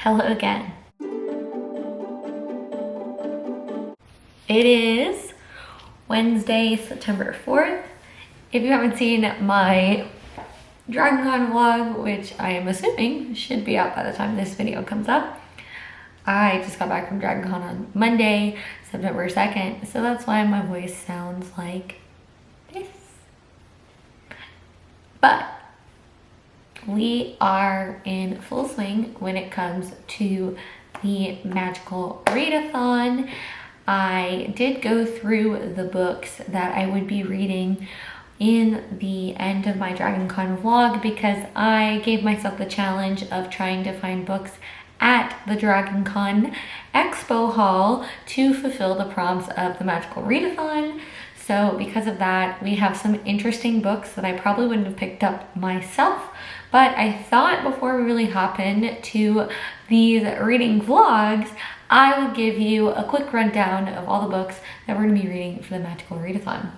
Hello again. It is Wednesday, September 4th. If you haven't seen my DragonCon vlog, which I am assuming should be out by the time this video comes up, I just got back from DragonCon on Monday, September 2nd, so that's why my voice sounds like this. But we are in full swing when it comes to the Magical Readathon. I did go through the books that I would be reading in the end of my DragonCon vlog because I gave myself the challenge of trying to find books at the DragonCon Expo Hall to fulfill the prompts of the Magical Readathon. So because of that, we have some interesting books that I probably wouldn't have picked up myself, but I thought before we really hop into these reading vlogs, I would give you a quick rundown of all the books that we're going to be reading for the Magical Readathon.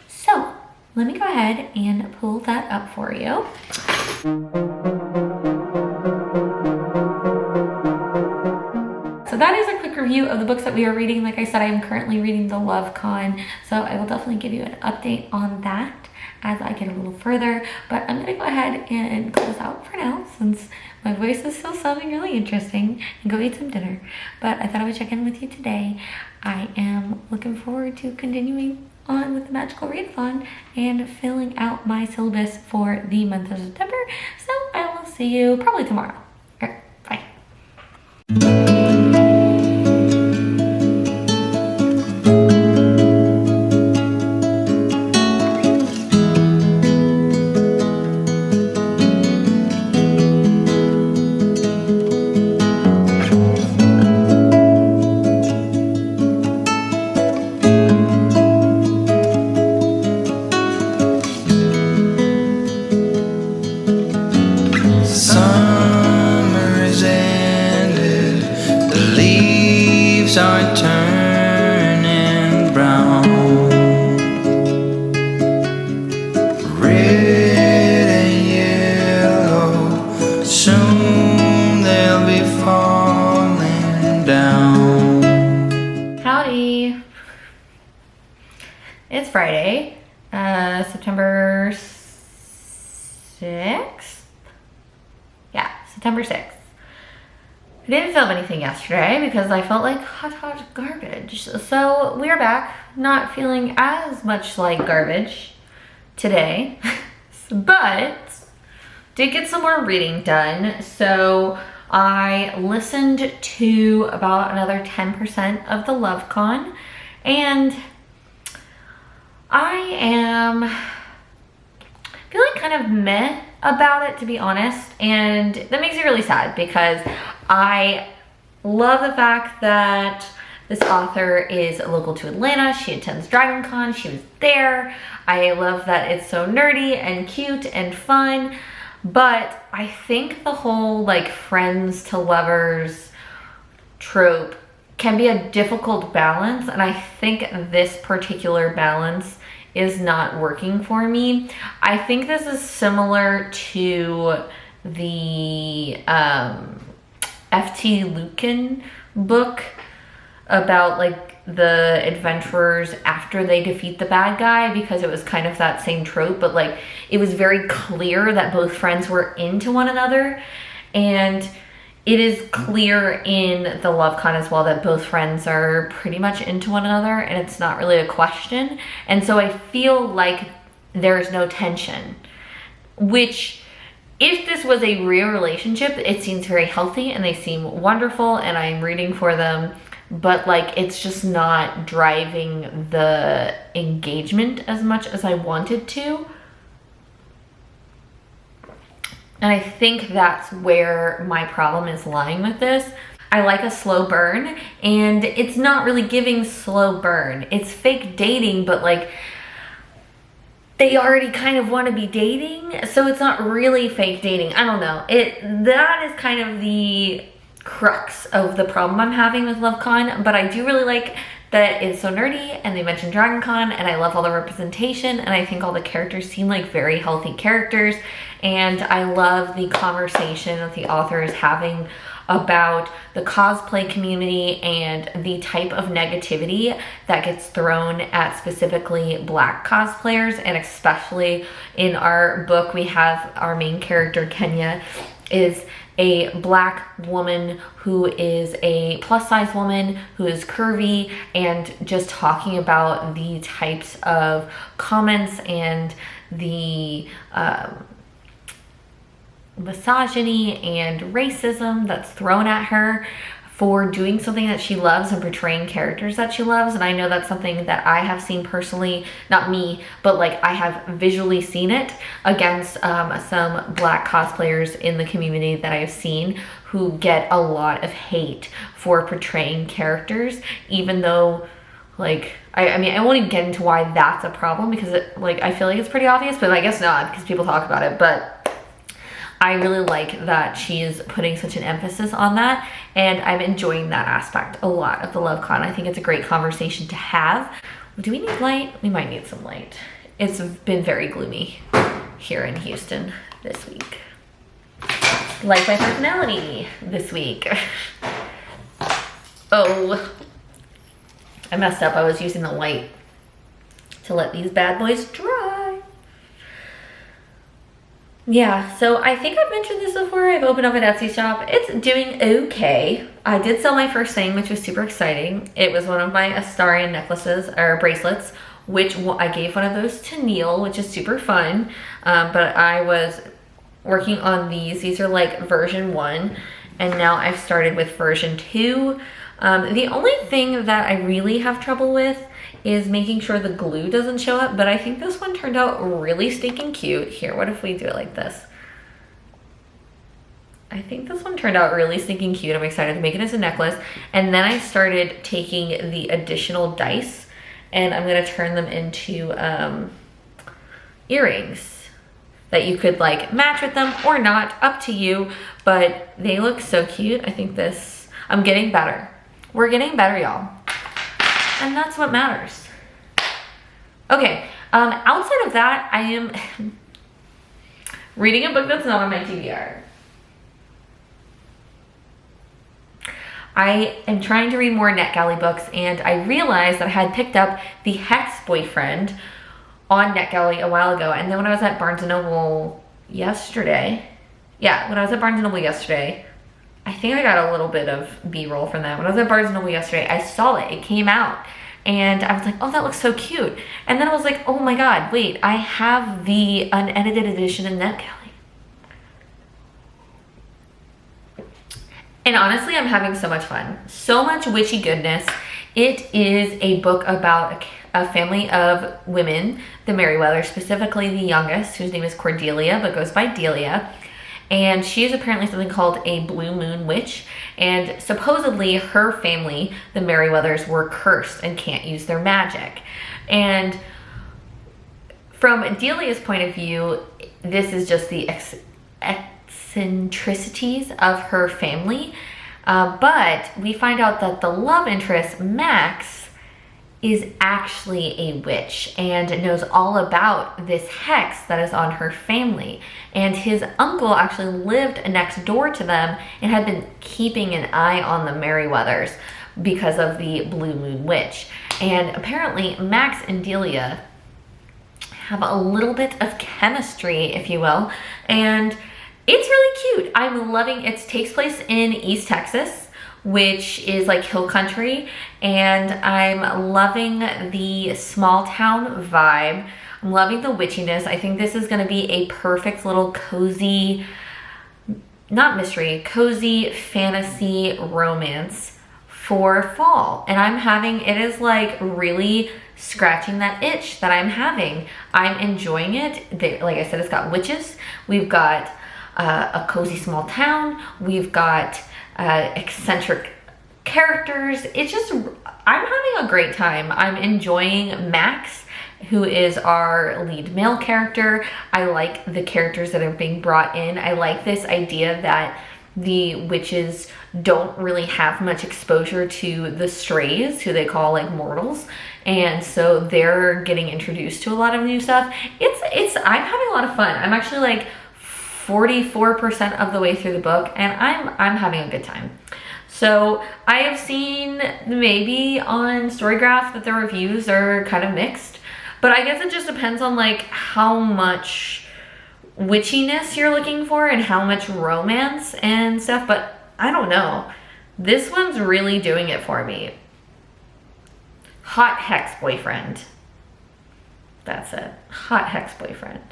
So let me go ahead and pull that up for you. So that is a quick review of the books that we are reading. Like I said, I am currently reading The Love Con, so I will definitely give you an update on that as I get a little further. But I'm gonna go ahead and close out for now since my voice is still sounding really interesting, and go eat some dinner. But I thought I would check in with you today. I am looking forward to continuing on with the Magical Readathon and filling out my syllabus for the month of September. So I will see you probably tomorrow. All right, bye. Are turning brown, red and yellow, soon they'll be falling down. Howdy. It's Friday, September 6th? Yeah, September 6th. I didn't film anything yesterday because I felt like hot garbage. So we're back, not feeling as much like garbage today, but did get some more reading done. So I listened to about another 10% of the Love Con, and I am feeling kind of meh about it, to be honest, and that makes me really sad because I love the fact that this author is local to Atlanta. She attends DragonCon. She was there. I love that it's so nerdy and cute and fun, but I think the whole like friends to lovers trope can be a difficult balance, and I think this particular balance is not working for me. I think this is similar to the F.T. Lucan book about like the adventurers after they defeat the bad guy, because it was kind of that same trope, but like it was very clear that both friends were into one another, and it is clear in the Love Con as well that both friends are pretty much into one another, and it's not really a question. And so I feel like there's no tension, which if this was a real relationship, it seems very healthy and they seem wonderful and I'm rooting for them, but like it's just not driving the engagement as much as I wanted to. And I think that's where my problem is lying with this. I like a slow burn, and it's not really giving slow burn. It's fake dating, but like they already kind of want to be dating, so it's not really fake dating. I don't know. That is kind of the crux of the problem I'm having with LoveCon, but I do really like that it's so nerdy, and they mentioned Dragon Con, and I love all the representation, and I think all the characters seem like very healthy characters, and I love the conversation that the author is having about the cosplay community and the type of negativity that gets thrown at specifically Black cosplayers. And especially in our book, we have our main character, Kenya, is a Black woman who is a plus size woman who is curvy, and just talking about the types of comments and the misogyny and racism that's thrown at her for doing something that she loves and portraying characters that she loves. And I know that's something that I have seen personally, not me, but like I have visually seen it against some Black cosplayers in the community that I've seen who get a lot of hate for portraying characters, even though like, I mean, I won't even get into why that's a problem, because it, like, I feel like it's pretty obvious, but I guess not, because people talk about it. But I really like that she's putting such an emphasis on that, and I'm enjoying that aspect a lot of the LoveCon. I think it's a great conversation to have. Do we need light? We might need some light. It's been very gloomy here in Houston this week. Like my personality this week. Oh, I messed up. I was using the light to let these bad boys dry. Yeah, so I think I've mentioned this before. I've opened up an Etsy shop. It's doing okay. I did sell my first thing, which was super exciting. It was one of my Astarian necklaces, or bracelets, which I gave one of those to Neil, which is super fun. But I was working on these. These are like version 1, and now I've started with version 2. The only thing that I really have trouble with is making sure the glue doesn't show up, but I think this one turned out really stinking cute. Here, what if we do it like this? I think this one turned out really stinking cute. I'm excited to make it as a necklace. And then I started taking the additional dice, and I'm gonna turn them into earrings that you could like match with them or not, up to you, but they look so cute. I think this, I'm getting better. We're getting better, y'all. And that's what matters. Okay, outside of that, I am reading a book that's not on my TBR. I am trying to read more NetGalley books, and I realized that I had picked up The Hex Boyfriend on NetGalley a while ago. And then when I was at Barnes & Noble yesterday, I think I got a little bit of B-roll from that. When I was at Barnes & Noble yesterday, I saw it. It came out. And I was like, oh, that looks so cute. And then I was like, oh my God, wait, I have the unedited edition in NetGalley. And honestly, I'm having so much fun. So much witchy goodness. It is a book about a family of women, the Merriweathers, specifically the youngest, whose name is Cordelia, but goes by Delia. And she is apparently something called a blue moon witch. And supposedly her family, the Merriweathers, were cursed and can't use their magic. And from Delia's point of view, this is just the eccentricities of her family. But we find out that the love interest, Max, is actually a witch and knows all about this hex that is on her family. And his uncle actually lived next door to them and had been keeping an eye on the Merriweathers because of the Blue Moon Witch. And apparently Max and Delia have a little bit of chemistry, if you will, and it's really cute. I'm loving it. It takes place in East Texas, which is like hill country, and I'm loving the small town vibe. I'm loving the witchiness. I think this is gonna be a perfect little cozy, not mystery, cozy fantasy romance for fall. And I'm having, it is like really scratching that itch that I'm having. I'm enjoying it. Like I said, it's got witches. We've got a cozy small town. We've got eccentric characters. It's just, I'm having a great time. I'm enjoying Max, who is our lead male character. I like the characters that are being brought in. I like this idea that the witches don't really have much exposure to the strays, who they call like mortals, and so they're getting introduced to a lot of new stuff. I'm having a lot of fun. I'm actually like 44% of the way through the book, and I'm having a good time. So I have seen maybe on Storygraph that the reviews are kind of mixed, but I guess it just depends on like how much witchiness you're looking for and how much romance and stuff, but I don't know. This one's really doing it for me. Hot hex boyfriend. That's it. Hot hex boyfriend.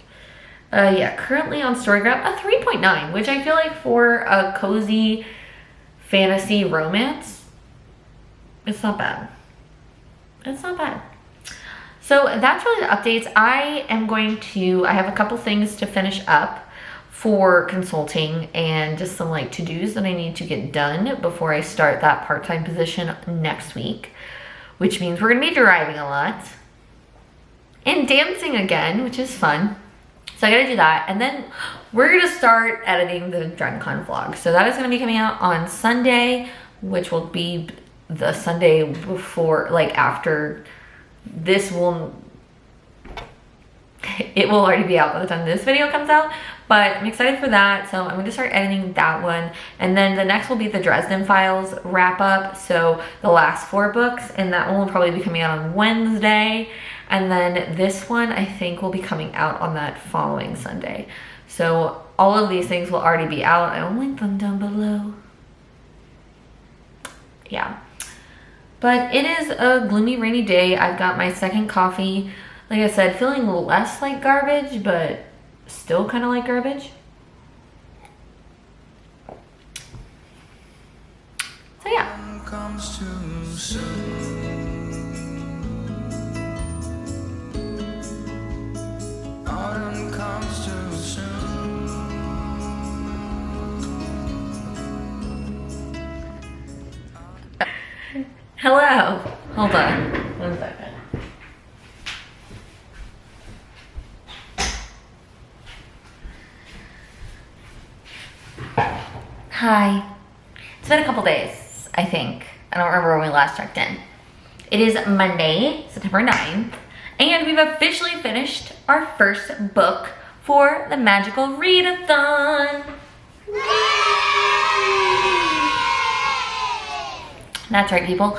Yeah, currently on Storygraph, a 3.9, which I feel like for a cozy fantasy romance, it's not bad. It's not bad. So that's really the updates. I have a couple things to finish up for consulting and just some like to-dos that I need to get done before I start that part-time position next week, which means we're gonna be driving a lot and dancing again, which is fun. So I gotta do that. And then we're gonna start editing the DrenCon vlog. So that is gonna be coming out on Sunday, which will be the Sunday before, like after this it will already be out by the time this video comes out, but I'm excited for that. So I'm going to start editing that one, and then the next will be the Dresden Files wrap up, so the last 4 books, and that one will probably be coming out on Wednesday, and then this one I think will be coming out on that following Sunday. So all of these things will already be out. I will link them down below. Yeah. But it is a gloomy, rainy day. I've got my second coffee. Like I said, feeling less like garbage, but still kind of like garbage. So yeah. Comes too soon. Autumn comes too soon. Hello. Hold on. 1 second. Hi. It's been a couple days, I think. I don't remember when we last checked in. It is Monday, September 9th, and we've officially finished our first book for the Magical Readathon. That's right, people.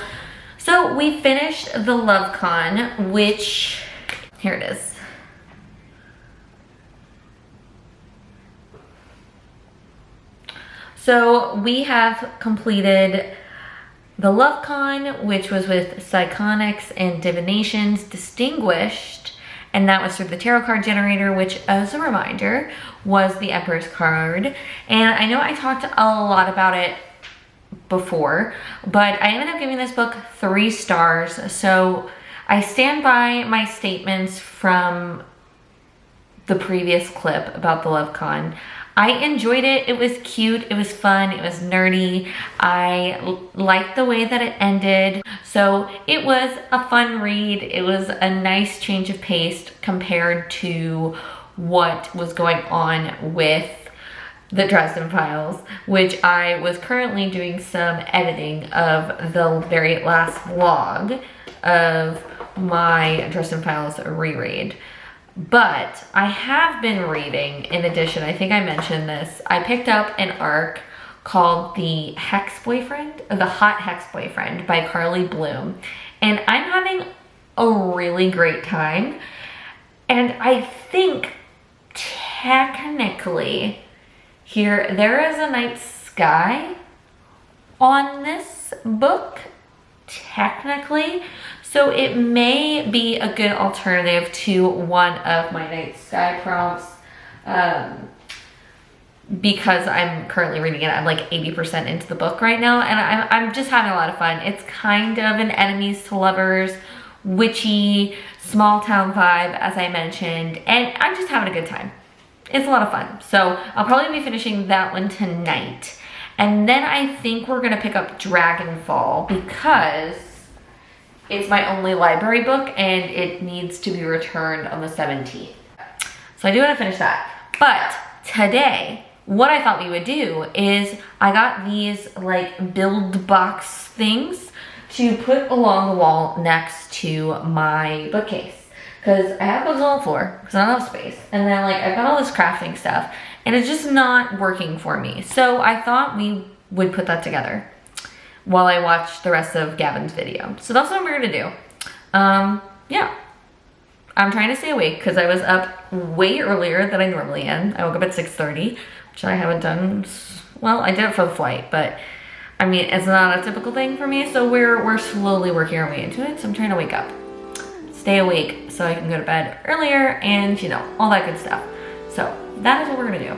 So we finished the LoveCon, which, here it is. So we have completed the LoveCon, which was with Psychonics and Divinations Distinguished, and that was through the tarot card generator, which, as a reminder, was the Emperor's card. And I know I talked a lot about it before, but I ended up giving this book 3 stars. So I stand by my statements from the previous clip about the LoveCon. I enjoyed it. It was cute. It was fun. It was nerdy. I liked the way that it ended. So it was a fun read. It was a nice change of pace compared to what was going on with the Dresden Files, which I was currently doing some editing of the very last vlog of my Dresden Files reread. But I have been reading, in addition, I think I mentioned this, I picked up an arc called The Hex Boyfriend, or The Hot Hex Boyfriend by Carly Bloom. And I'm having a really great time. And I think technically here, there is a night sky on this book, technically. So it may be a good alternative to one of my night sky prompts, because I'm currently reading it. I'm like 80% into the book right now, and I'm just having a lot of fun. It's kind of an enemies to lovers, witchy, small town vibe, as I mentioned, and I'm just having a good time. It's a lot of fun. So I'll probably be finishing that one tonight. And then I think we're gonna pick up Dragonfall because it's my only library book and it needs to be returned on the 17th. So I do want to finish that. But today what I thought we would do is I got these like build box things to put along the wall next to my bookcase. Because I have books on the floor, because I don't have space. And then like I've got all this crafting stuff and it's just not working for me. So I thought we would put that together while I watch the rest of Gavin's video. So that's what we're gonna do. Yeah. I'm trying to stay awake because I was up way earlier than I normally am. I woke up at 6:30, which I haven't done. Well, I did it for the flight, but I mean, it's not a typical thing for me. So we're slowly working our way into it. So I'm trying to wake up, stay awake so I can go to bed earlier and you know, all that good stuff. So that is what we're gonna do.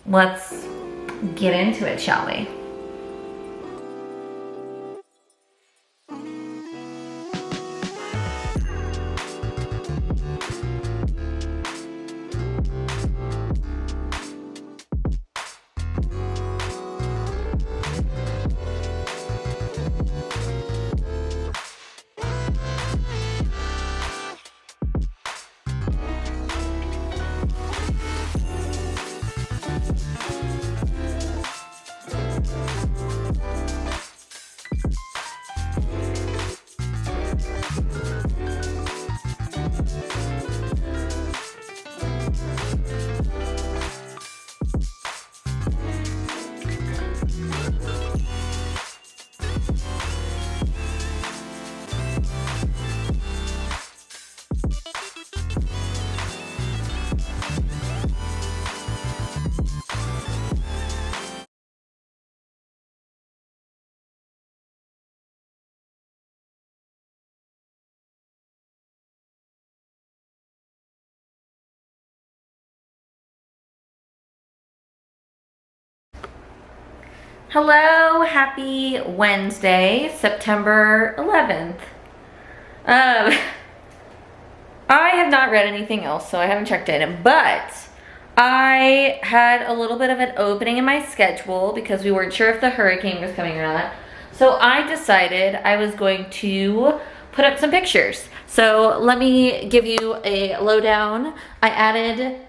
Let's get into it, shall we? Hello, happy Wednesday, September 11th. I have not read anything else, so I haven't checked in, but I had a little bit of an opening in my schedule because we weren't sure if the hurricane was coming or not. So I decided I was going to put up some pictures. So let me give you a lowdown. I added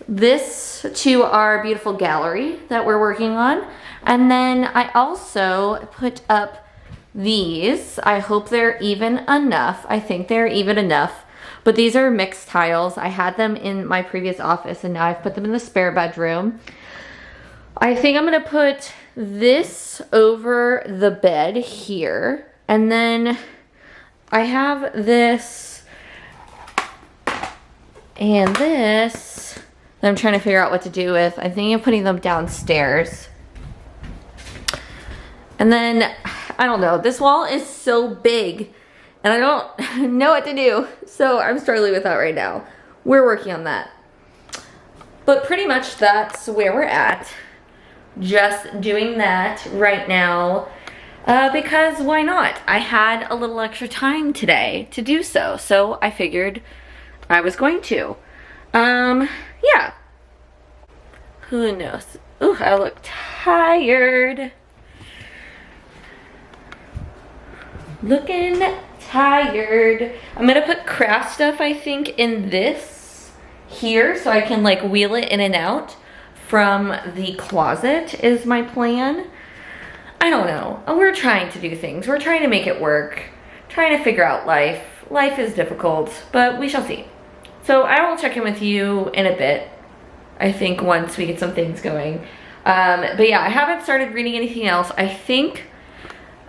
this to our beautiful gallery that we're working on. And then I also put up these. I hope they're even enough. I think they're even enough. But these are mixed tiles. I had them in my previous office and now I've put them in the spare bedroom. I think I'm gonna put this over the bed here. And then I have this and this that I'm trying to figure out what to do with. I think I'm putting them downstairs. And then, I don't know, this wall is so big and I don't know what to do. So I'm struggling with that right now. We're working on that. But pretty much that's where we're at. Just doing that right now because why not? I had a little extra time today to do so. So I figured I was going to. Yeah. Who knows? Ooh, I look tired. Looking tired. I'm gonna put craft stuff, I think, in this here so I can like wheel it in and out from the closet is my plan. I don't know. We're trying to do things. We're trying to make it work. Trying to figure out life. Life is difficult, but we shall see. So I will check in with you in a bit. I think once we get some things going. But yeah, I haven't started reading anything else. I think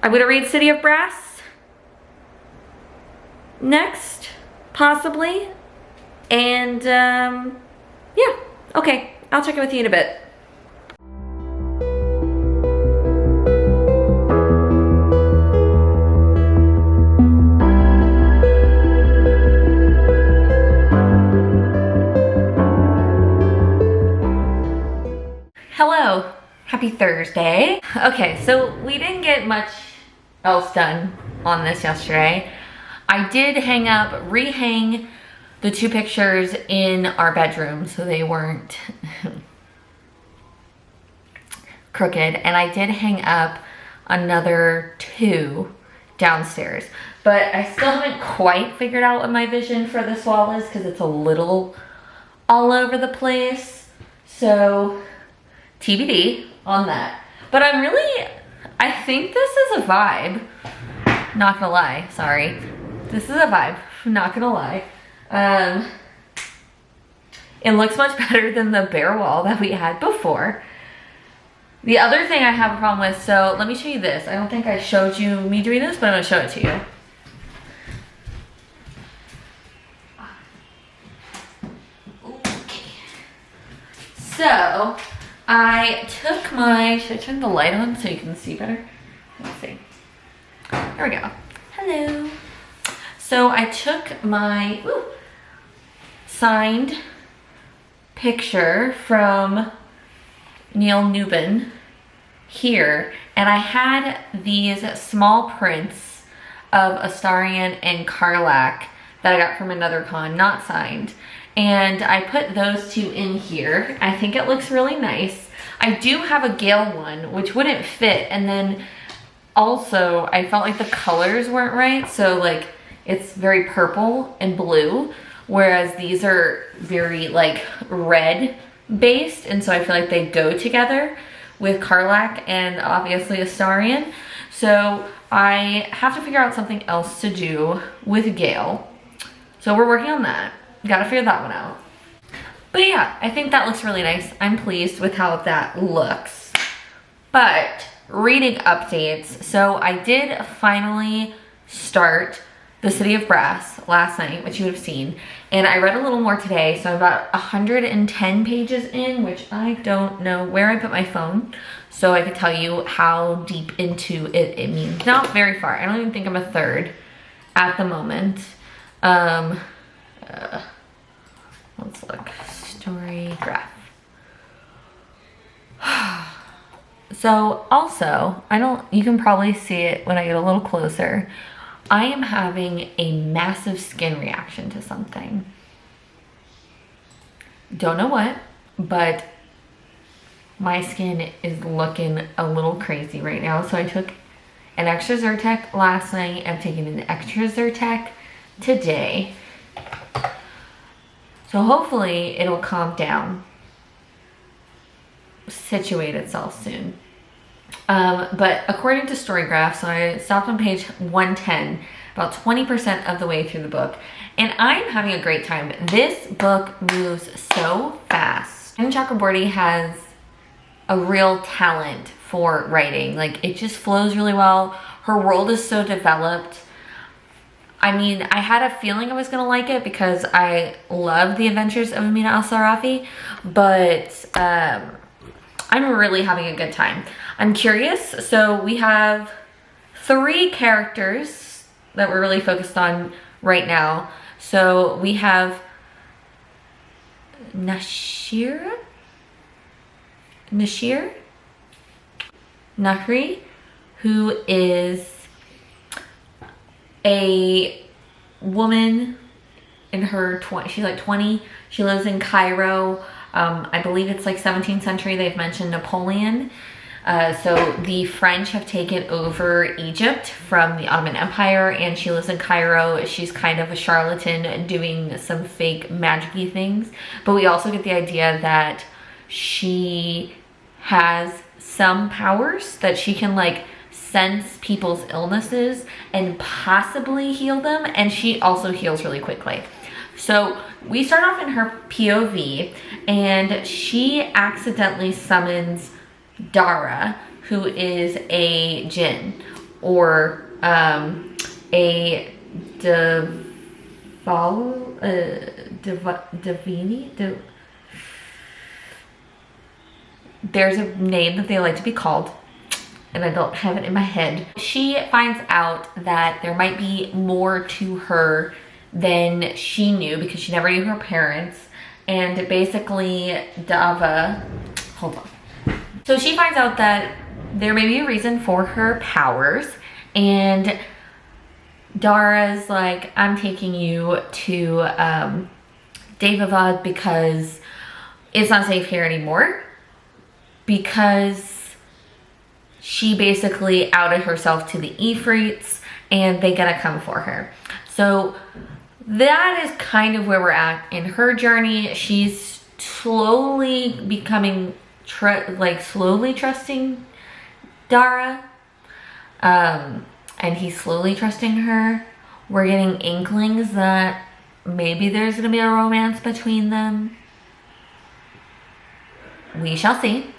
I'm gonna read City of Brass next, possibly. And yeah, okay, I'll check in with you in a bit. Hello, happy Thursday. Okay, so we didn't get much else done on this yesterday. I did rehang the two pictures in our bedroom so they weren't crooked. And I did hang up another two downstairs. But I still haven't quite figured out what my vision for this wall is because it's a little all over the place. So TBD on that. But I think this is a vibe. Not gonna lie, sorry. This is a vibe, not gonna lie. It looks much better than the bare wall that we had before. The other thing I have a problem with, so let me show you this. I don't think I showed you me doing this, but I'm gonna show it to you. Okay. So, I took my, should I turn the light on so you can see better? Let's see. There we go. Hello. So I took my signed picture from Neil Newbin here, and I had these small prints of Astarion and Karlach that I got from another con, not signed. And I put those two in here. I think it looks really nice. I do have a Gale one, which wouldn't fit, and then also I felt like the colors weren't right, so like it's very purple and blue, whereas these are very like red based, and so I feel like they go together with Karlach and obviously Astarion. So I have to figure out something else to do with Gale. So we're working on that. Gotta figure that one out. But yeah, I think that looks really nice. I'm pleased with how that looks. But reading updates. So I did finally start The City of Brass last night, which you would have seen. And I read a little more today, so I'm about 110 pages in, which I don't know where I put my phone, so I could tell you how deep into it means. Not very far. I don't even think I'm a third at the moment. Let's look. Story graph. So also, you can probably see it when I get a little closer. I am having a massive skin reaction to something. Don't know what, but my skin is looking a little crazy right now. So I took an extra Zyrtec last night. I'm taking an extra Zyrtec today. So hopefully it'll calm down, situate itself soon. But according to Storygraph, so I stopped on page 110, about 20% of the way through the book, and I'm having a great time. This book moves so fast. And Chakraborty has a real talent for writing. Like, it just flows really well. Her world is so developed. I mean, I had a feeling I was gonna like it because I love the adventures of Amina al-Sarafi, but I'm really having a good time. I'm curious, so we have 3 characters that we're really focused on right now. So we have Nahri, who is a woman in her 20s. She's like 20. She lives in Cairo. I believe it's like 17th century. They've mentioned Napoleon. So the French have taken over Egypt from the Ottoman Empire, and she lives in Cairo. She's kind of a charlatan doing some fake magic-y things. But we also get the idea that she has some powers, that she can like sense people's illnesses and possibly heal them, and she also heals really quickly. So we start off in her POV, and she accidentally summons Dara, who is a djinn, or a divini. There's a name that they like to be called, and I don't have it in my head. She finds out that there might be more to her than she knew, because she never knew her parents. And basically Dava, hold on. So she finds out that there may be a reason for her powers, and Dara's like, I'm taking you to Devavad because it's not safe here anymore, because she basically outed herself to the Ifrits and they gotta come for her. So that is kind of where we're at in her journey. She's slowly becoming like slowly trusting Dara, and he's slowly trusting her. We're getting inklings that maybe there's gonna be a romance between them. We shall see.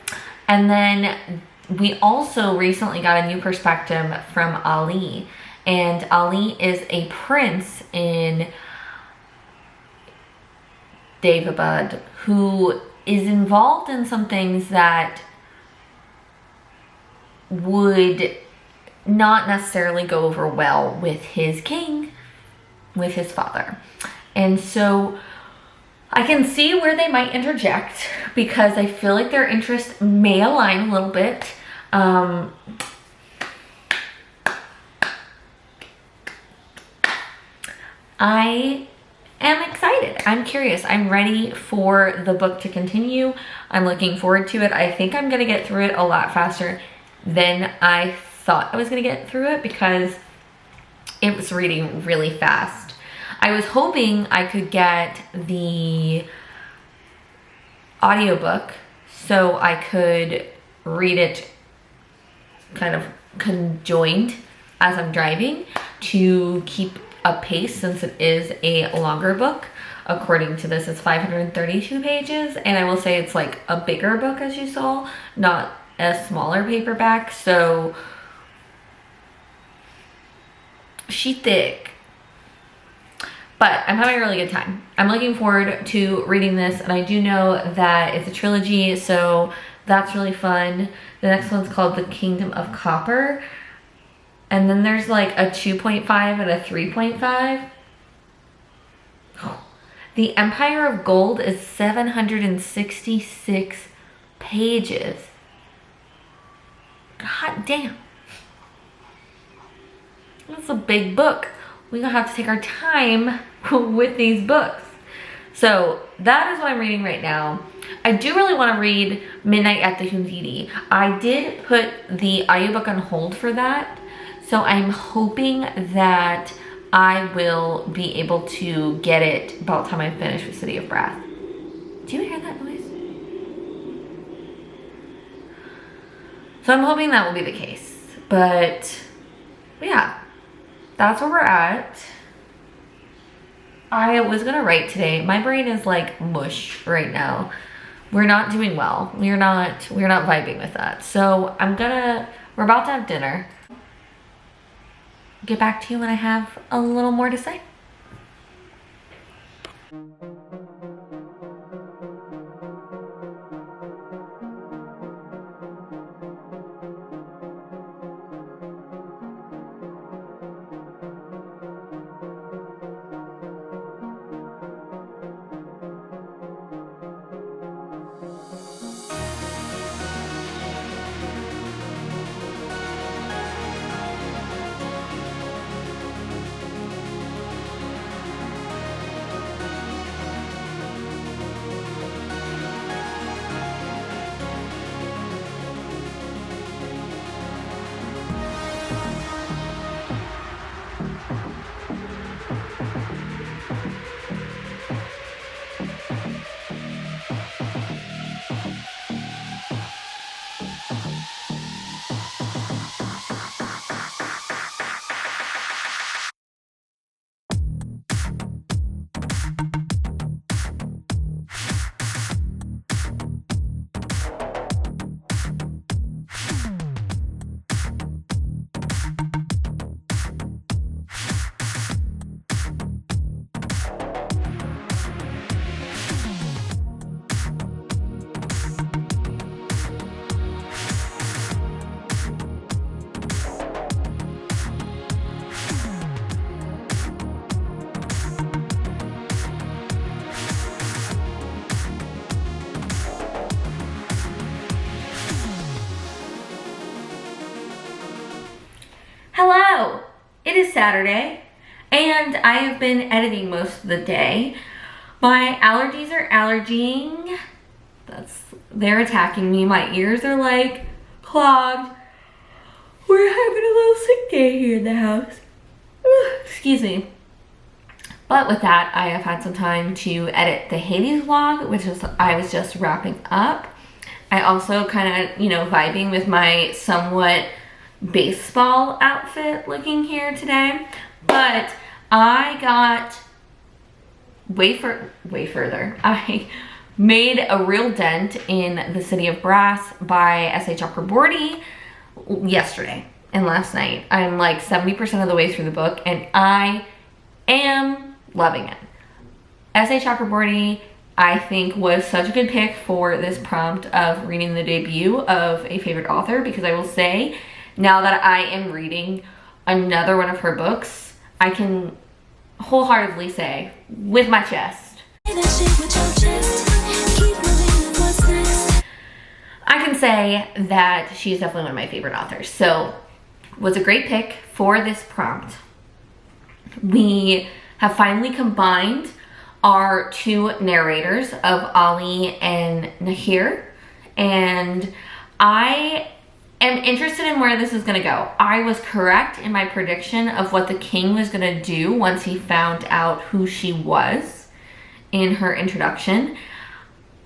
And then we also recently got a new perspective from Ali, and Ali is a prince in Daevabad who is involved in some things that would not necessarily go over well with his king, with his father. And so I can see where they might interject because I feel like their interests may align a little bit. I am excited. I'm curious. I'm ready for the book to continue. I'm looking forward to it. I think I'm gonna get through it a lot faster than I thought I was gonna get through it because it was reading really fast. I was hoping I could get the audiobook so I could read it kind of conjoined as I'm driving to keep a pace, since it is a longer book. According to this, it's 532 pages, and I will say it's like a bigger book, as you saw, not a smaller paperback, so she thick. But I'm having a really good time. I'm looking forward to reading this, and I do know that it's a trilogy, so that's really fun. The next one's called The Kingdom of Copper, and then there's like a 2.5 and a 3.5. The Empire of Gold is 766 pages. God damn. That's a big book. We're gonna have to take our time with these books. So that is what I'm reading right now. I do really want to read Midnight at the Humviti. I did put the audiobook on hold for that. So I'm hoping that I will be able to get it about the time I finish with City of Brass. Do you hear that noise? So I'm hoping that will be the case. But yeah, that's where we're at. I was gonna write today. My brain is like mush right now. We're not doing well. We're not vibing with that. So we're about to have dinner. Get back to you when I have a little more to say. Hello! It is Saturday, and I have been editing most of the day. My allergies are allergying. They're attacking me. My ears are like clogged. We're having a little sick day here in the house. Excuse me. But with that, I have had some time to edit the Hades vlog, which I was just wrapping up. I also kind of, vibing with my somewhat baseball outfit looking here today. But I got way further. I made a real dent in The City of Brass by S.A. Chakraborty yesterday and last night. I'm like 70% of the way through the book and I am loving it. S.A. Chakraborty, I think, was such a good pick for this prompt of reading the debut of a favorite author, because I will say, now that I am reading another one of her books, I can wholeheartedly say, with my chest, I can say that she's definitely one of my favorite authors. So, was a great pick for this prompt. We have finally combined our two narrators of Ali and Nahir, and I am interested in where this is going to go. I was correct in my prediction of what the king was going to do once he found out who she was in her introduction,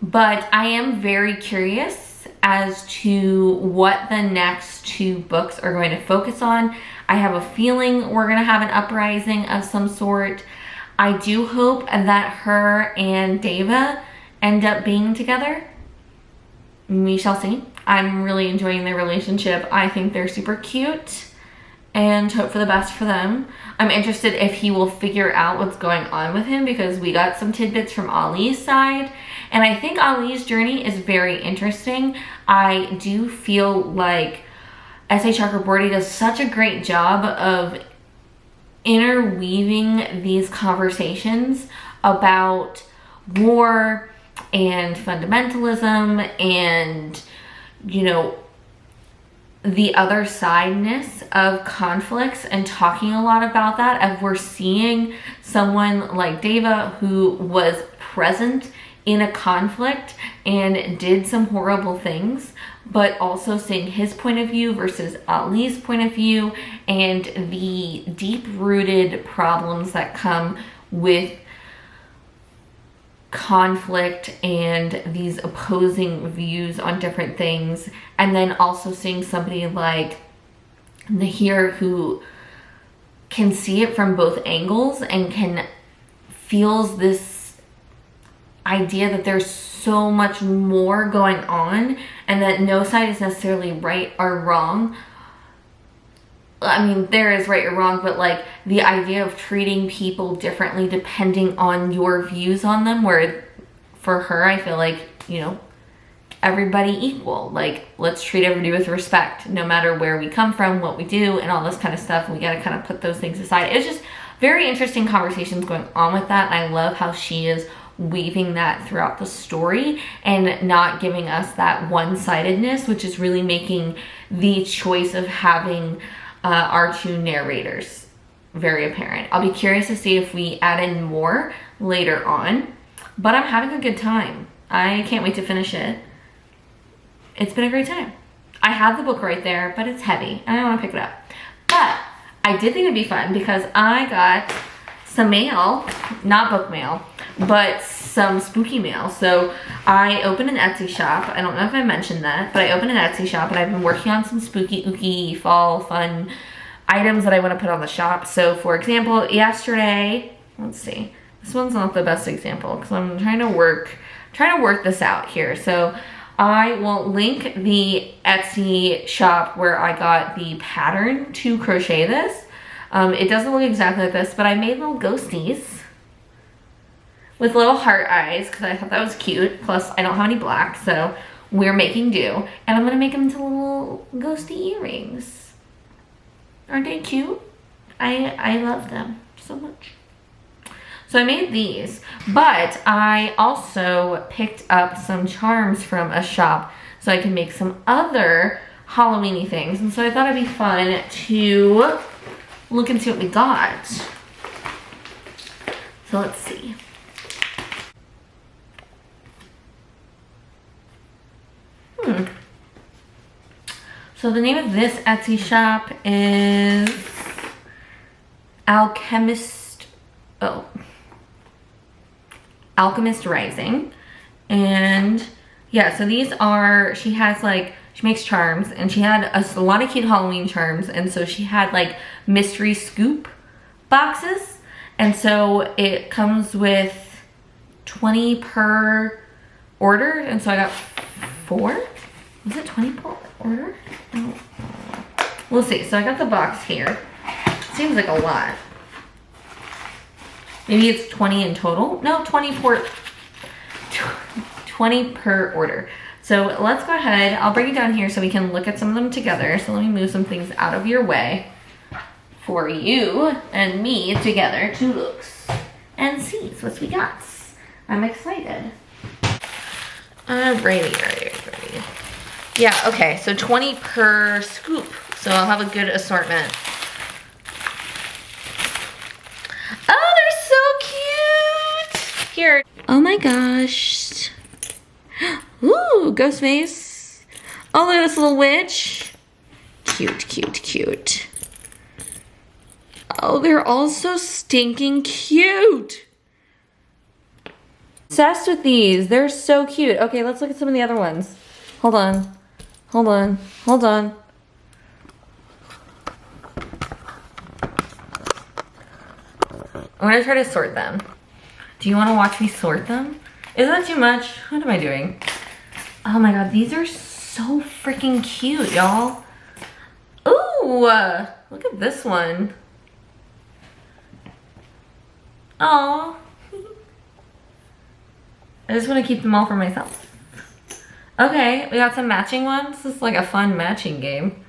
but I am very curious as to what the next two books are going to focus on. I have a feeling we're going to have an uprising of some sort. I do hope that her and Deva end up being together. We shall see. I'm really enjoying their relationship. I think they're super cute and hope for the best for them. I'm interested if he will figure out what's going on with him, because we got some tidbits from Ali's side. And I think Ali's journey is very interesting. I do feel like S.A. Chakraborty does such a great job of interweaving these conversations about war and fundamentalism and, the other sideness of conflicts, and talking a lot about that. As we're seeing someone like Deva, who was present in a conflict and did some horrible things, but also seeing his point of view versus Ali's point of view, and the deep-rooted problems that come with conflict and these opposing views on different things. And then also seeing somebody like Nahir, who can see it from both angles and feels this idea that there's so much more going on and that no side is necessarily right or wrong. I mean, there is right or wrong, but like the idea of treating people differently depending on your views on them, where for her, I feel like, everybody equal. Like, let's treat everybody with respect, no matter where we come from, what we do, and all this kind of stuff. And we got to kind of put those things aside. It's just very interesting conversations going on with that. And I love how she is weaving that throughout the story and not giving us that one-sidedness, which is really making the choice of having our two narrators very apparent. I'll be curious to see if we add in more later on, but I'm having a good time. I can't wait to finish it. It's been a great time. I have the book right there, but it's heavy and I don't want to pick it up. But I did think it'd be fun because I got some mail, not book mail, but some spooky mail. So I opened an Etsy shop. I don't know if I mentioned that, but I opened an Etsy shop and I've been working on some spooky, ooky, fall, fun items that I want to put on the shop. So for example, yesterday, let's see, this one's not the best example because I'm trying to work this out here. So I will link the Etsy shop where I got the pattern to crochet this. It doesn't look exactly like this, but I made little ghosties with little heart eyes because I thought that was cute. Plus, I don't have any black, so we're making do. And I'm going to make them into little ghosty earrings. Aren't they cute? I love them so much. So I made these, but I also picked up some charms from a shop so I can make some other Halloween-y things. And so I thought it'd be fun to look and see what we got. So let's see. So the name of this Etsy shop is Alchemist Rising. And Yeah, so these are, she has like, she makes charms, and she had a lot of cute Halloween charms, and so she had like mystery scoop boxes, and so it comes with 20 per order, and so I got 4. Was it 20 per order? Oh. We'll see. So I got the box here. Seems like a lot. Maybe it's 20 in total. No, 20 per order. So let's go ahead. I'll bring it down here so we can look at some of them together. So let me move some things out of your way for you and me together to look and see what we got. I'm excited. Alrighty. Yeah, okay, so 20 per scoop. So I'll have a good assortment. Oh, they're so cute! Here. Oh my gosh. Ooh, ghost face. Oh, look at this little witch. Cute. Oh, they're all so stinking cute. Obsessed with these. They're so cute. Okay, let's look at some of the other ones. Hold on. I'm gonna try to sort them. Do you want to watch me sort them? Is that too much? What am I doing? Oh my god, these are so freaking cute, y'all. Ooh, look at this one. Oh. I just want to keep them all for myself. Okay, we got some matching ones. This is like a fun matching game.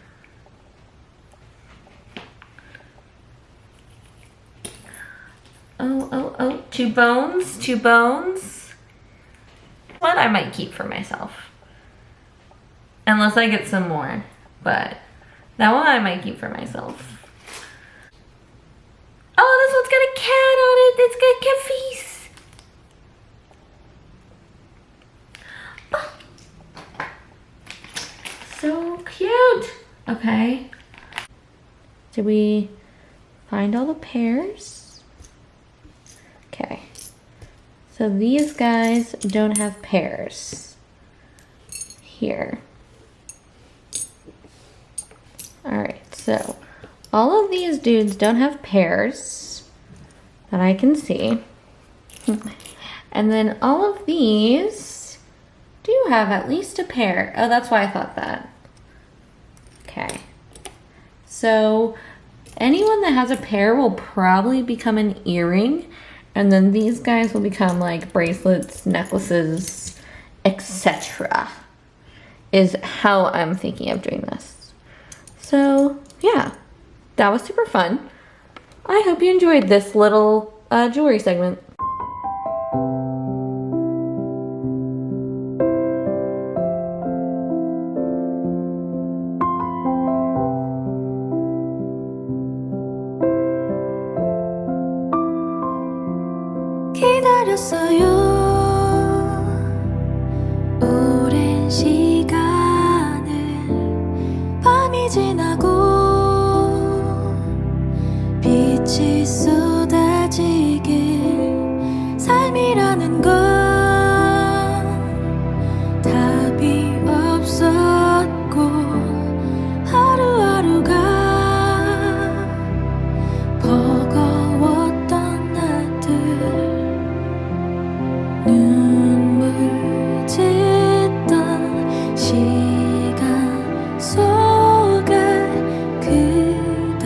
Oh, 2 bones. One I might keep for myself. Unless I get some more. But that one I might keep for myself. Oh, this one's got a cat on it. It's got a cat face. So cute. Okay. Did we find all the pairs? Okay. So these guys don't have pairs. Here. Alright, so all of these dudes don't have pairs that I can see. And then all of these do have at least a pair. Oh, that's why I thought that. Okay. So anyone that has a pair will probably become an earring, and then these guys will become like bracelets, necklaces, etc. is how I'm thinking of doing this. So yeah, that was super fun. I hope you enjoyed this little jewelry segment. 기다렸어요. 오랜 시간을 밤이 지나고 빛이 쏟아지길 삶이라는 건 답이 없었고 하루하루가 버거웠던 날들 눈물 짓던 시간 속에 그댈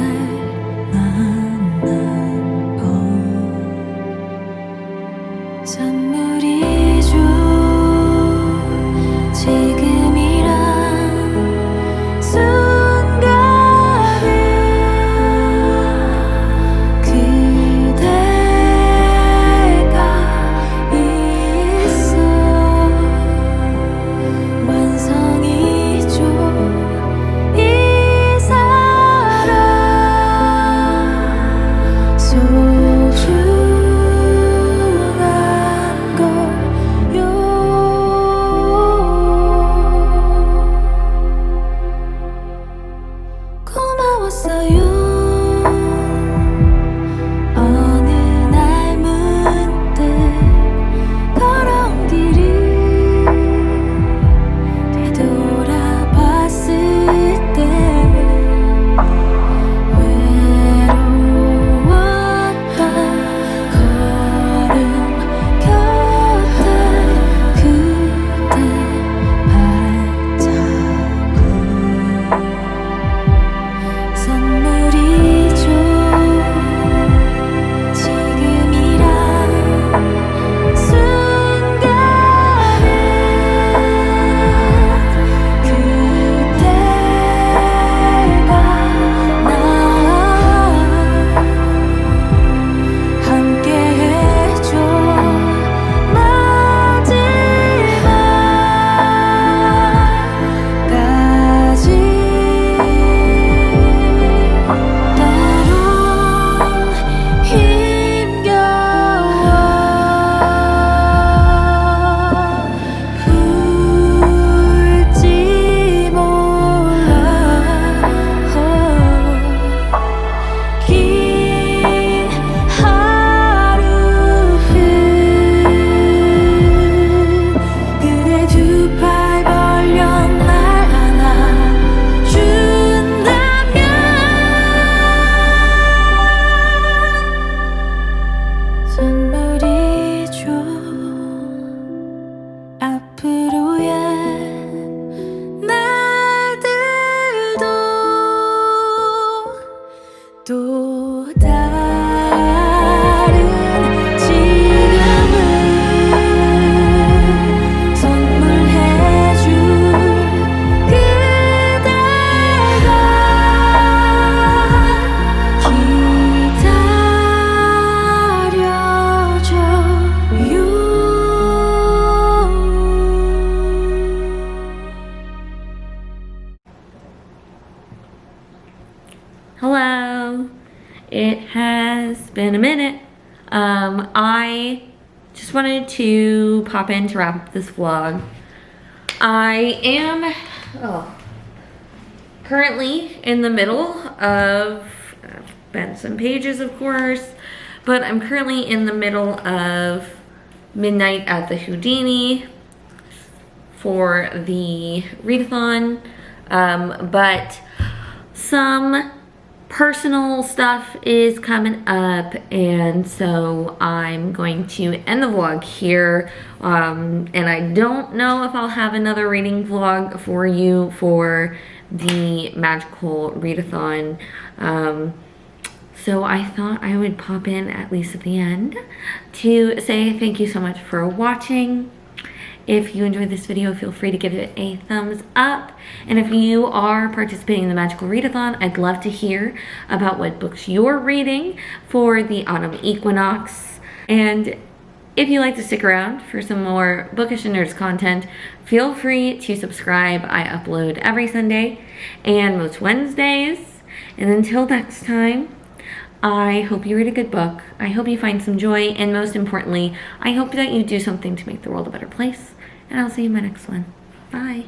만나 Hello. It has been a minute. I just wanted to pop in to wrap up this vlog. I am currently in the middle of, I've bent some pages of course, but I'm currently in the middle of Midnight at the Houdini for the readathon, but some personal stuff is coming up, and so I'm going to end the vlog here, and I don't know if I'll have another reading vlog for you for the Magical Readathon, so I thought I would pop in at least at the end to say thank you so much for watching. If you enjoyed this video, feel free to give it a thumbs up. And if you are participating in the Magical Readathon, I'd love to hear about what books you're reading for the autumn equinox. And if you'd like to stick around for some more Bookish and Nerds content, feel free to subscribe. I upload every Sunday and most Wednesdays. And until next time, I hope you read a good book. I hope you find some joy, and most importantly, I hope that you do something to make the world a better place. And I'll see you in my next one. Bye.